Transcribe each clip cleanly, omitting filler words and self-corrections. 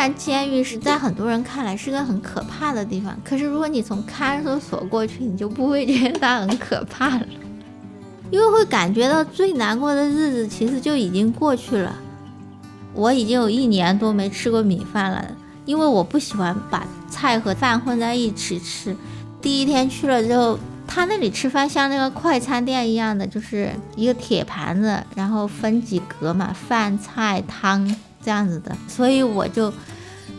然监狱是在很多人看来是个很可怕的地方，可是如果你从看守所过去，你就不会觉得它很可怕了，因为会感觉到最难过的日子其实就已经过去了。我已经有1年多没吃过米饭了，因为我不喜欢把菜和饭混在一起吃。第一天去了之后，他那里吃饭像那个快餐店一样的，就是一个铁盘子，然后分几格嘛，饭菜汤这样子的，所以我就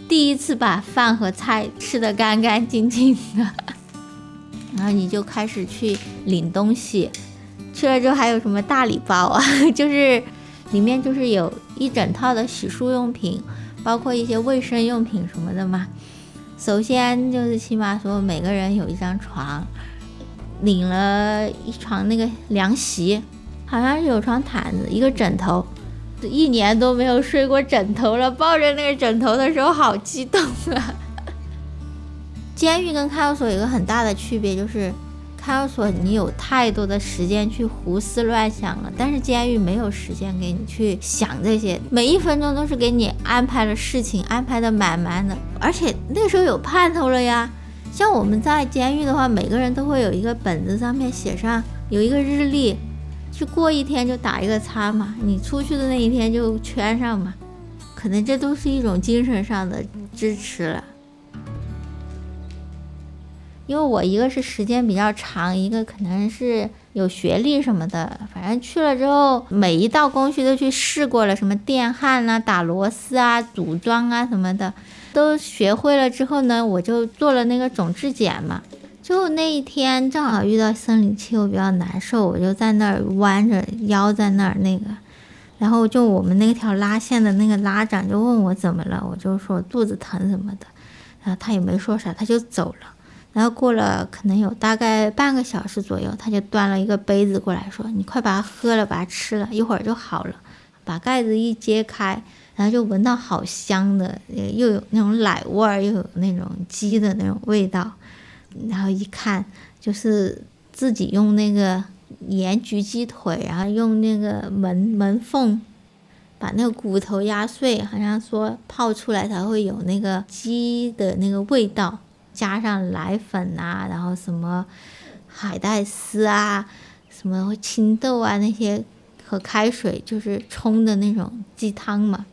第一次把饭和菜吃得干干净净的。然后你就开始去领东西，去了之后还有什么大礼包啊，就是里面就是有一整套的洗漱用品，包括一些卫生用品什么的嘛。首先就是起码说每个人有一张床，领了一床那个凉席，好像是有床毯子，一个枕头。1年都没有睡过枕头了，抱着那个枕头的时候好激动啊。监狱跟看守所有一个很大的区别，就是看守所你有太多的时间去胡思乱想了，但是监狱没有时间给你去想这些，每1分钟都是给你安排了事情，安排的满满的，而且那时候有盼头了呀。像我们在监狱的话，每个人都会有一个本子，上面写上有一个日历，去过一天就打一个叉嘛，你出去的那一天就圈上嘛，可能这都是一种精神上的支持了。因为我一个是时间比较长，一个可能是有学历什么的，反正去了之后每一道工序都去试过了，什么电焊啊、打螺丝啊、组装啊什么的都学会了之后呢，我就做了那个总质检嘛。就那一天正好遇到生理期，我比较难受，我就在那儿弯着腰在那儿那个，然后就我们那条拉线的那个拉长就问我怎么了，我就说肚子疼什么的，然后他也没说啥，他就走了。然后过了可能有大概半个小时左右，他就端了一个杯子过来说，你快把它喝了，把它吃了，一会儿就好了。把盖子一揭开，然后就闻到好香的，又有那种奶味儿，又有那种鸡的那种味道。然后一看就是自己用那个盐焗鸡腿，然后用那个门缝把那个骨头压碎，好像说泡出来才会有那个鸡的那个味道，加上奶粉啊，然后什么海带丝啊，什么青豆啊，那些和开水就是冲的那种鸡汤嘛。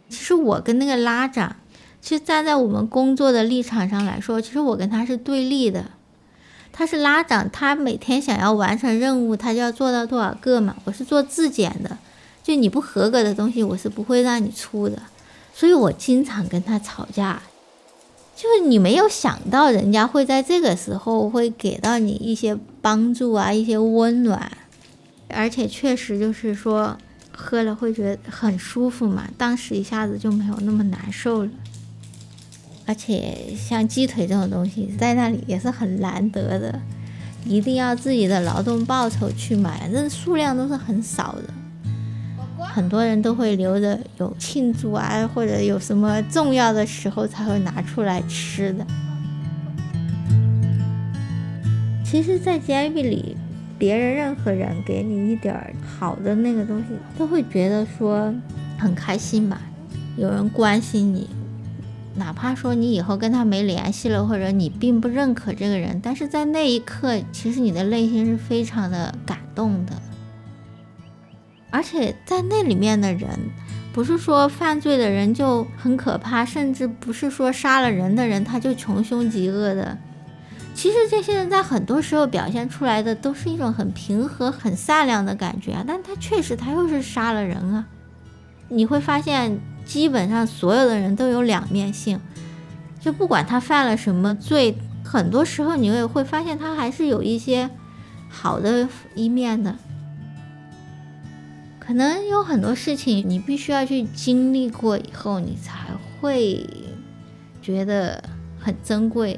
其实我跟那个拉长，其实站在我们工作的立场上来说，其实我跟他是对立的。他是拉长，他每天想要完成任务，他就要做到多少个嘛。我是做质检的，就你不合格的东西，我是不会让你出的。所以我经常跟他吵架。就是你没有想到人家会在这个时候会给到你一些帮助啊，一些温暖，而且确实就是说喝了会觉得很舒服嘛，当时一下子就没有那么难受了。而且像鸡腿这种东西在那里也是很难得的，一定要自己的劳动报酬去买，这数量都是很少的。很多人都会留着有庆祝啊，或者有什么重要的时候才会拿出来吃的。其实在监狱里，别人任何人给你一点好的那个东西，都会觉得说很开心吧，有人关心你，哪怕说你以后跟他没联系了，或者你并不认可这个人，但是在那一刻其实你的内心是非常的感动的。而且在那里面的人，不是说犯罪的人就很可怕，甚至不是说杀了人的人他就穷凶极恶的。其实这些人在很多时候表现出来的都是一种很平和很善良的感觉啊，但他确实他又是杀了人啊。你会发现基本上所有的人都有两面性，就不管他犯了什么罪，很多时候你也会发现他还是有一些好的一面的。可能有很多事情你必须要去经历过以后，你才会觉得很珍贵。